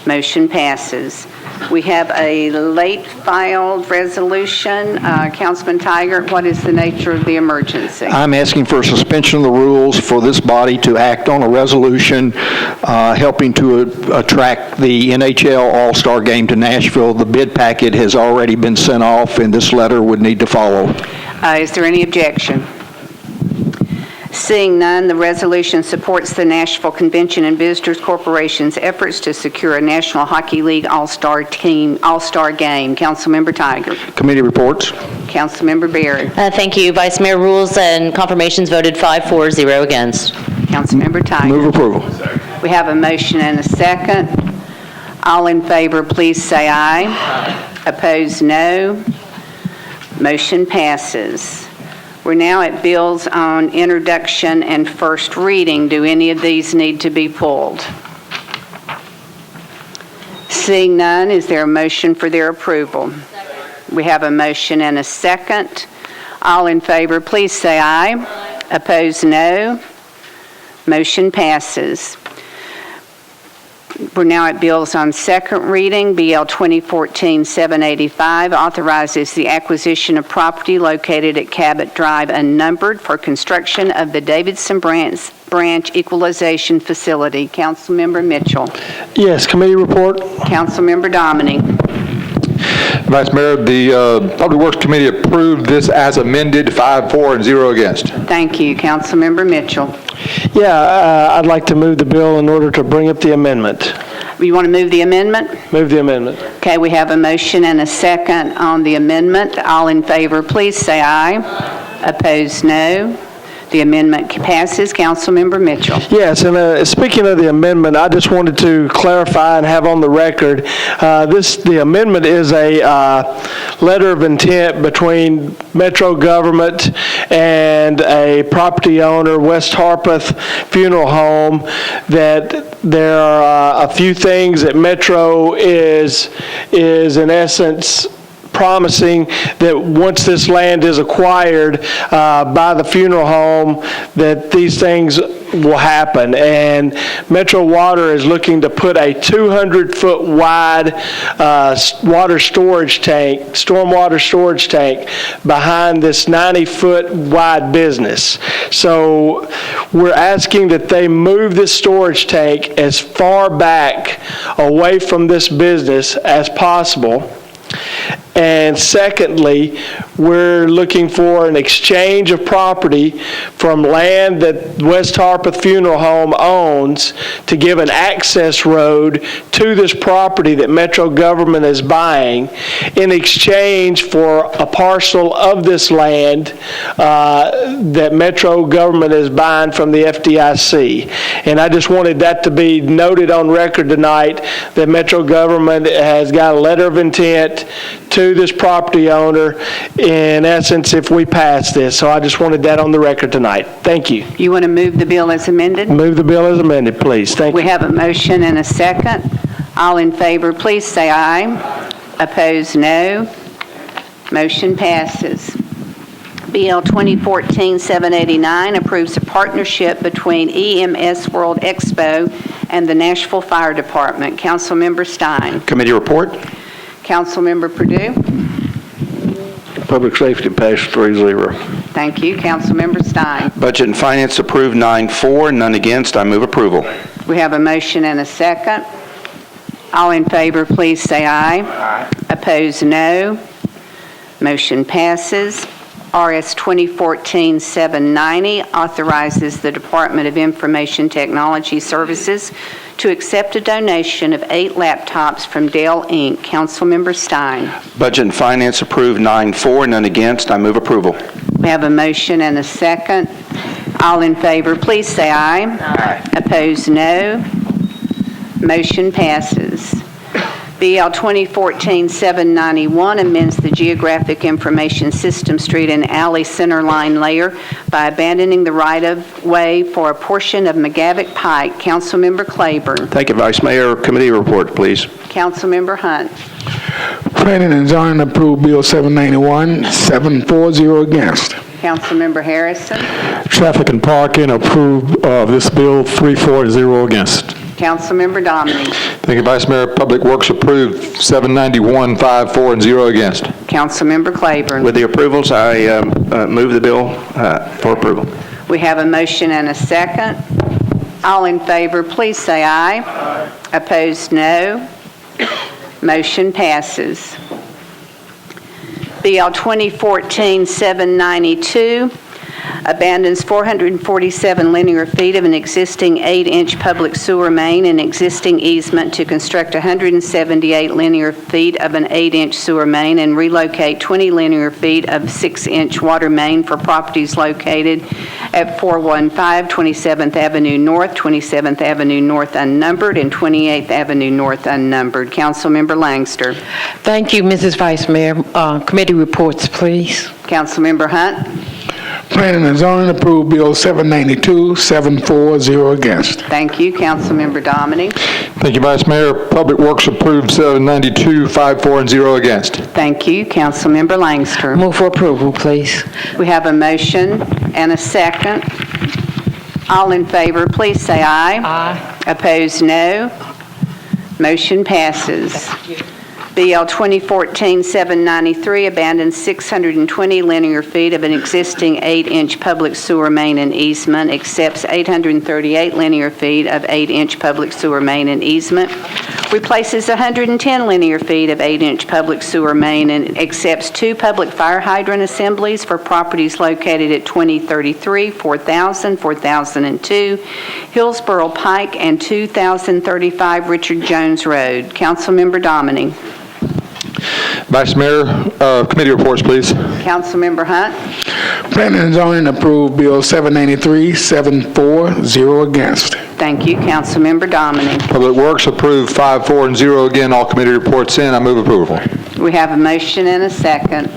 Motion passes. We have a late filed resolution. Councilman Tygart, what is the nature of the emergency? I'm asking for a suspension of the rules for this body to act on a resolution helping to attract the NHL All-Star Game to Nashville. The bid packet has already been sent off, and this letter would need to follow. Is there any objection? Seeing none, the resolution supports the Nashville Convention and Visitors Corporation's efforts to secure a National Hockey League All-Star Game. Councilmember Tiger. Committee reports. Councilmember Barry. Thank you. Vice Mayor, Rules and Confirmations voted 5-4-0 against. Councilmember Tiger. Move approval. We have a motion and a second. All in favor, please say aye. Aye. Opposed, no. Motion passes. We're now at bills on introduction and first reading. Do any of these need to be pulled? Seeing none, is there a motion for their approval? We have a motion and a second. All in favor, please say aye. Opposed, no. Motion passes. We're now at bills on second reading. BL 2014-785 authorizes the acquisition of property located at Cabot Drive unnumbered for construction of the Davidson Branch Equalization Facility. Councilmember Mitchell. Yes, committee report. Councilmember Dominic. Vice Mayor, the Public Works Committee approved this as amended, 5-4 and 0 against. Thank you. Councilmember Mitchell. Yeah, I'd like to move the bill in order to bring up the amendment. You want to move the amendment? Move the amendment. Okay, we have a motion and a second on the amendment. All in favor, please say aye. Opposed, no. The amendment passes. Councilmember Mitchell. Yes, and speaking of the amendment, I just wanted to clarify and have on the record, the amendment is a letter of intent between Metro government and a property owner, West Harpeth Funeral Home, that there are a few things that Metro is in essence promising that once this land is acquired by the funeral home, that these things will happen. And Metro Water is looking to put a 200-foot wide stormwater storage tank behind this 90-foot wide business. So we're asking that they move this storage tank as far back away from this business as possible. And secondly, we're looking for an exchange of property from land that West Harpeth Funeral Home owns to give an access road to this property that Metro government is buying in exchange for a parcel of this land that Metro government is buying from the FDIC. And I just wanted that to be noted on record tonight that Metro government has got a letter of intent to this property owner, in essence, if we pass this. So I just wanted that on the record tonight. Thank you. You want to move the bill as amended? Move the bill as amended, please. Thank you. We have a motion and a second. All in favor, please say aye. Opposed, no. Motion passes. BL 2014-789 approves a partnership between EMS World Expo and the Nashville Fire Department. Councilmember Stein. Committee report. Councilmember Purdue. Public safety passed 3-0. Thank you. Councilmember Stein. Budget and Finance approved 9-4, none against. I move approval. We have a motion and a second. All in favor, please say aye. Aye. Opposed, no. Motion passes. RS 2014-790 authorizes the Department of Information Technology Services to accept a donation of 8 laptops from Dell Inc. Councilmember Stein. Budget and Finance approved 9-4, none against. I move approval. We have a motion and a second. All in favor, please say aye. Aye. Opposed, no. Motion passes. BL 2014-791 amends the Geographic Information System Street and Alley Centerline layer by abandoning the right-of-way for a portion of McGavick Pike. Councilmember Claiborne. Thank you, Vice Mayor. Committee report, please. Councilmember Hunt. Planning and zoning approved Bill 791, 7-4-0 against. Councilmember Harrison. Traffic and Parking approved this bill 3-4-0 against. Councilmember Dominic. Thank you, Vice Mayor. Public Works approved 791, 5-4 and 0 against. Councilmember Claiborne. With the approvals, I move the bill for approval. We have a motion and a second. All in favor, please say aye. Aye. Opposed, no. Motion passes. BL 2014-792 abandons 447 linear feet of an existing 8-inch public sewer main and existing easement to construct 178 linear feet of an 8-inch sewer main and relocate 20 linear feet of 6-inch water main for properties located at 415 27th Avenue North, 27th Avenue North unnumbered, and 28th Avenue North unnumbered. Councilmember Langster. Thank you, Mrs. Vice Mayor. Committee reports, please. Councilmember Hunt. Planning and zoning approved Bill 792, 740 against. Thank you. Councilmember Dominic. Thank you, Vice Mayor. Public Works approved 792, 540 against. Thank you. Councilmember Langster. Move for approval, please. We have a motion and a second. All in favor, please say aye. Aye. Opposed, no. Motion passes. BL 2014-793 abandons 620 linear feet of an existing 8-inch public sewer main and easement, accepts 838 linear feet of 8-inch public sewer main and easement, replaces 110 linear feet of 8-inch public sewer main, and accepts 2 public fire hydrant assemblies for properties located at 2033, 4000, 4002, Hillsborough Pike, and 2035 Richard Jones Road. Councilmember Dominy. Vice Mayor, committee reports, please. Councilmember Hunt. Planning and zoning approved Bill 793, 740 against. Thank you. Councilmember Dominy. Public Works approved 5-4-0 again. All committee reports in. I move approval. We have a motion and a second.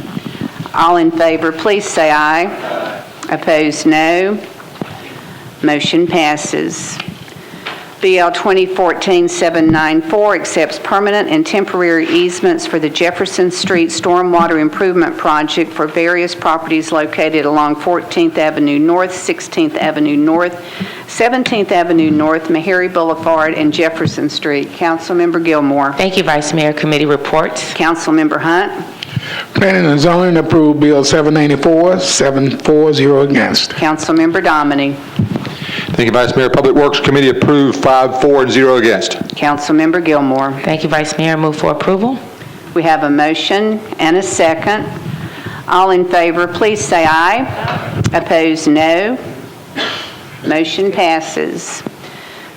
All in favor, please say aye. Opposed, no. Motion passes. BL 2014-794 accepts permanent and temporary easements for the Jefferson Street Stormwater Improvement Project for various properties located along 14th Avenue North, 16th Avenue North, 17th Avenue North, Meharry Boulevard, and Jefferson Street. Councilmember Gilmore. Thank you, Vice Mayor. Committee reports. Councilmember Hunt. Planning and zoning approved Bill 794, 740 against. Councilmember Dominy. Thank you, Vice Mayor. Public Works Committee approved 5-4-0 against. Councilmember Gilmore. Thank you, Vice Mayor. Move for approval. We have a motion and a second. All in favor, please say aye. Opposed, no. Motion passes.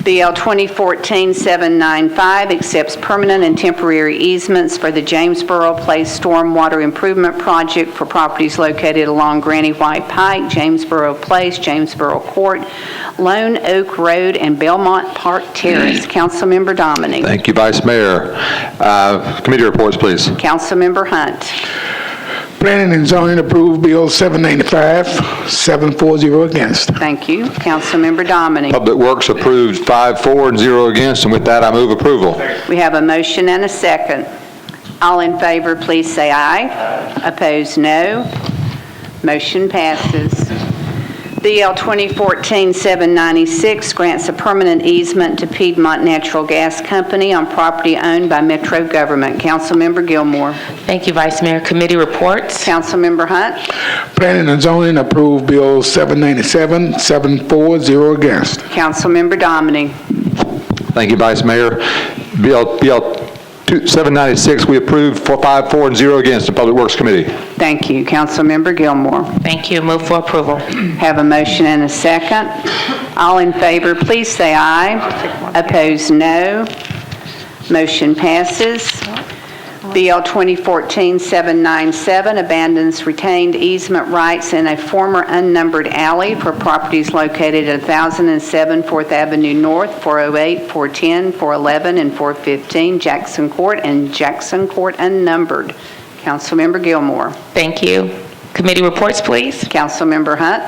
BL 2014-795 accepts permanent and temporary easements for the Jamesboro Place Stormwater Improvement Project for properties located along Granny White Pike, Jamesboro Place, Jamesboro Court, Lone Oak Road, and Belmont Park Terrace. Councilmember Dominy. Thank you, Vice Mayor. Committee reports, please. Councilmember Hunt. Planning and zoning approved Bill 795, 740 against. Thank you. Councilmember Dominy. Public Works approved 5-4-0 against, and with that, I move approval. We have a motion and a second. All in favor, please say aye. Opposed, no. Motion passes. BL 2014-796 grants a permanent easement to Piedmont Natural Gas Company on property owned by Metro Government. Councilmember Gilmore. Thank you, Vice Mayor. Committee reports. Councilmember Hunt. Planning and zoning approved Bill 797, 740 against. Councilmember Dominy. Thank you, Vice Mayor. BL 796, we approved for 5-4-0 against the Public Works Committee. Thank you. Councilmember Gilmore. Thank you. Move for approval. Have a motion and a second. All in favor, please say aye. Opposed, no. Motion passes. BL 2014-797 abandons retained easement rights in a former unnumbered alley for properties located at 1007 4th Avenue North, 408, 410, 411, and 415 Jackson Court and Jackson Court unnumbered. Councilmember Gilmore. Thank you. Committee reports, please. Councilmember Hunt.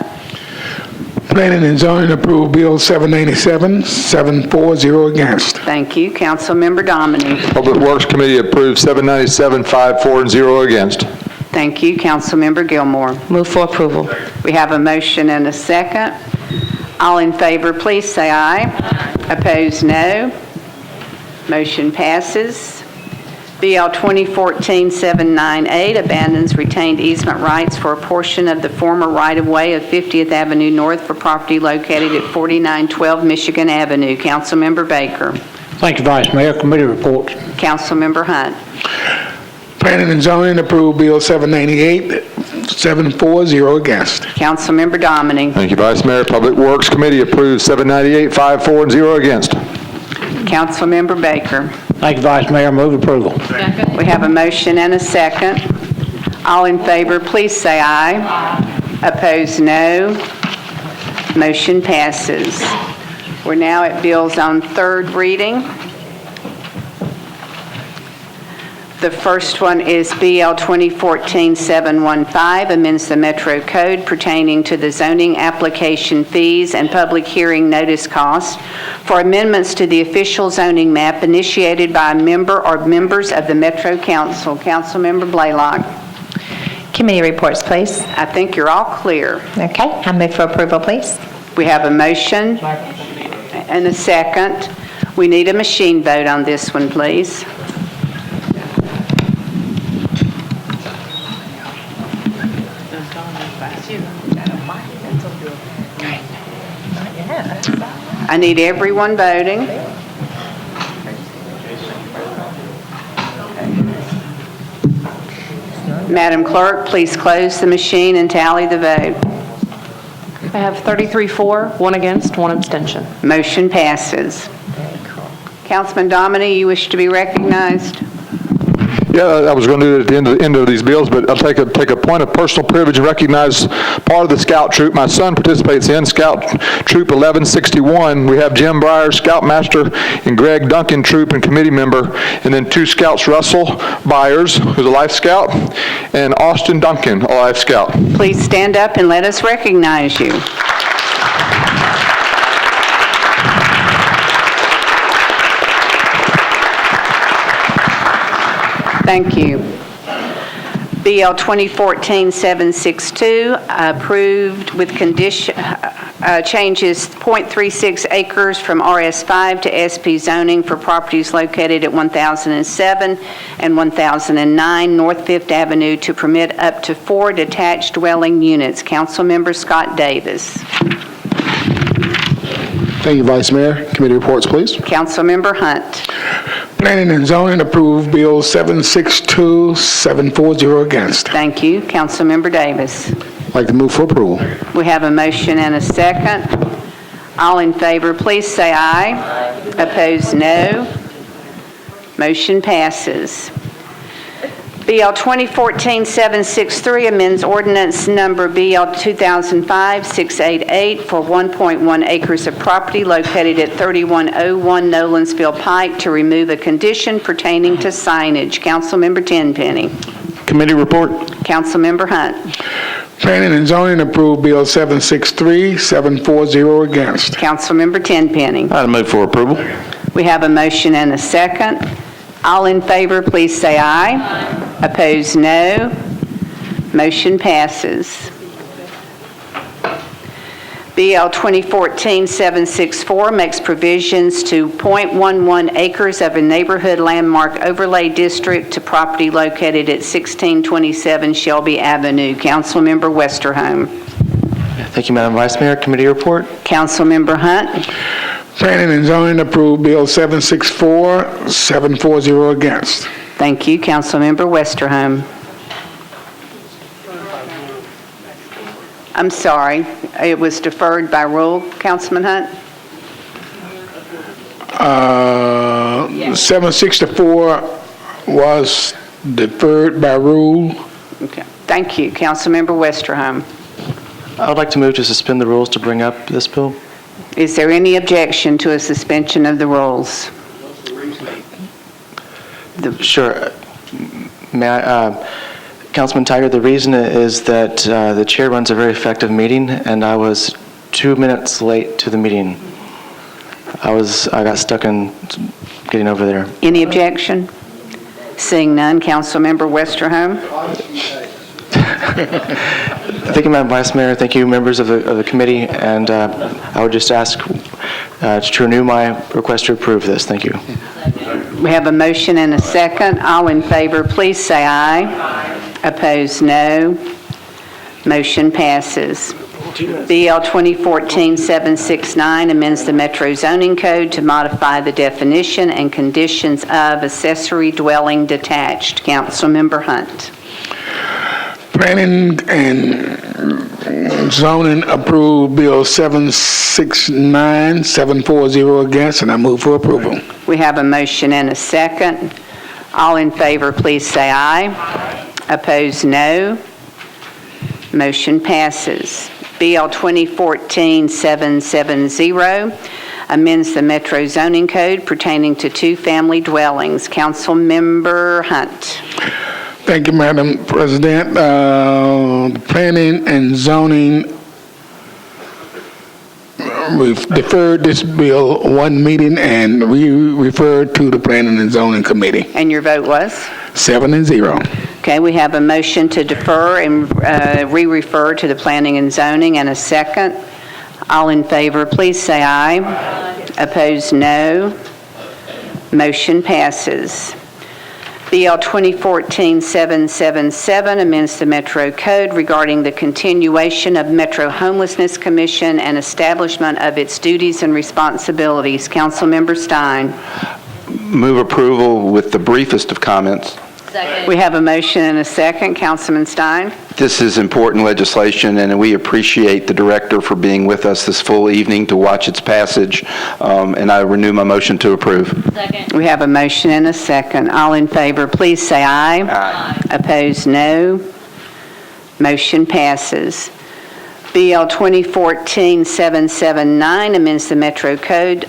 Planning and zoning approved Bill 787, 740 against. Thank you. Councilmember Dominy. Public Works Committee approved 797, 5-4-0 against. Thank you. Councilmember Gilmore. Move for approval. We have a motion and a second. All in favor, please say aye. Opposed, no. Motion passes. BL 2014-798 abandons retained easement rights for a portion of the former right-of-way of 50th Avenue North for property located at 4912 Michigan Avenue. Councilmember Baker. Thank you, Vice Mayor. Committee reports. Councilmember Hunt. Planning and zoning approved Bill 798, 740 against. Councilmember Dominy. Thank you, Vice Mayor. Public Works Committee approved 798, 5-4-0 against. Councilmember Baker. Thank you, Vice Mayor. Move approval. We have a motion and a second. All in favor, please say aye. Opposed, no. Motion passes. We're now at bills on third reading. The first one is BL 2014-715, amends the Metro Code pertaining to the zoning application fees and public hearing notice costs for amendments to the official zoning map initiated by a member or members of the Metro Council. Councilmember Blaylock. Committee reports, please. I think you're all clear. Okay, I move for approval, please. We have a motion and a second. We need a machine vote on this one, please. I need everyone voting. Madam Clerk, please close the machine and tally the vote. I have 33 for, 1 against, 1 abstention. Motion passes. Councilman Dominy, you wish to be recognized? Yeah, I was going to do it at the end of these bills, but I'll take a point of personal privilege and recognize part of the Scout Troop. My son participates in Scout Troop 1161. We have Jim Breyer, Scoutmaster, and Greg Duncan, Troop and committee member, and then 2 Scouts, Russell Byers, who's a Life Scout, and Austin Duncan, a Life Scout. Please stand up and let us recognize you. Thank you. BL 2014-762, approved with condition, changes 0.36 acres from RS5 to SP zoning for properties located at 1007 and 1009 North 5th Avenue to permit up to 4 detached dwelling units. Councilmember Scott Davis. Thank you, Vice Mayor. Committee reports, please. Councilmember Hunt. Planning and Zoning approved Bill 762, 740 against. Thank you. Councilmember Davis. I'd like to move for approval. We have a motion and a second. All in favor, please say aye. Opposed, no. Motion passes. BL 2014-763 amends ordinance number BL 2005-688 for 1.1 acres of property located at 3101 Nolensville Pike to remove a condition pertaining to signage. Councilmember Tenpenny. Committee report. Councilmember Hunt. Planning and Zoning approved Bill 763, 740 against. Councilmember Tenpenny. I'd move for approval. We have a motion and a second. All in favor, please say aye. Opposed, no. Motion passes. BL 2014-764 makes provisions to 0.11 acres of a neighborhood landmark overlay district to property located at 1627 Shelby Avenue. Councilmember Westerholm. Thank you, Madam Vice Mayor. Committee report. Councilmember Hunt. Planning and Zoning approved Bill 764, 740 against. Thank you. Councilmember Westerholm. I'm sorry. It was deferred by rule. Councilman Hunt? 764 was deferred by rule. Okay. Thank you. Councilmember Westerholm. I would like to move to suspend the rules to bring up this bill. Is there any objection to a suspension of the rules? Sure. May I, Councilman Tiger, the reason is that the chair runs a very effective meeting, and I was 2 minutes late to the meeting. I got stuck in getting over there. Any objection? Seeing none, Councilmember Westerholm. Thank you, Madam Vice Mayor. Thank you, members of the committee. And I would just ask to renew my request to approve this. Thank you. We have a motion and a second. All in favor, please say aye. Opposed, no. Motion passes. BL 2014-769 amends the Metro Zoning Code to modify the definition and conditions of accessory dwelling detached. Councilmember Hunt. Planning and Zoning approved Bill 769, 740 against, and I move for approval. We have a motion and a second. All in favor, please say aye. Opposed, no. Motion passes. BL 2014-770 amends the Metro zoning code pertaining to two-family dwellings. Councilmember Hunt. Thank you, Madam President. The Planning and Zoning, we've deferred this bill one meeting and we referred to the Planning and Zoning Committee. And your vote was? 7-0. Okay, we have a motion to defer and re-refer to the Planning and Zoning and a second. All in favor, please say aye. Opposed, no. Motion passes. BL 2014-777 amends the Metro Code regarding the continuation of Metro Homelessness Commission and establishment of its duties and responsibilities. Councilmember Stein. Move approval with the briefest of comments. Second. We have a motion and a second. Councilman Stein. This is important legislation, and we appreciate the director for being with us this full evening to watch its passage, and I renew my motion to approve. Second. We have a motion and a second. All in favor, please say aye. Aye. Opposed, no. Motion passes. BL 2014-779 amends the Metro Code,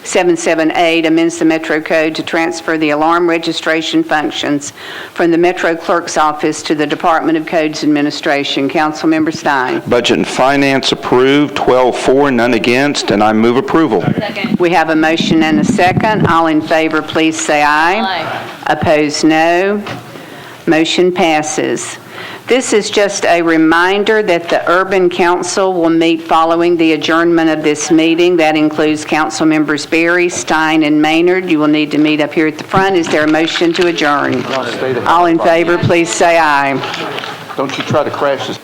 778 amends the Metro Code to transfer the alarm registration functions from the Metro Clerk's Office to the Department of Codes Administration. Councilmember Stein. Budget and Finance approved, 12-4, none against, and I move approval. Second. We have a motion and a second. All in favor, please say aye. Aye. Opposed, no. Motion passes. This is just a reminder that the Urban Council will meet following the adjournment of this meeting. That includes Council Members Berry, Stein, and Maynard. You will need to meet up here at the front. Is there a motion to adjourn? All in favor, please say aye. Don't you try to crash this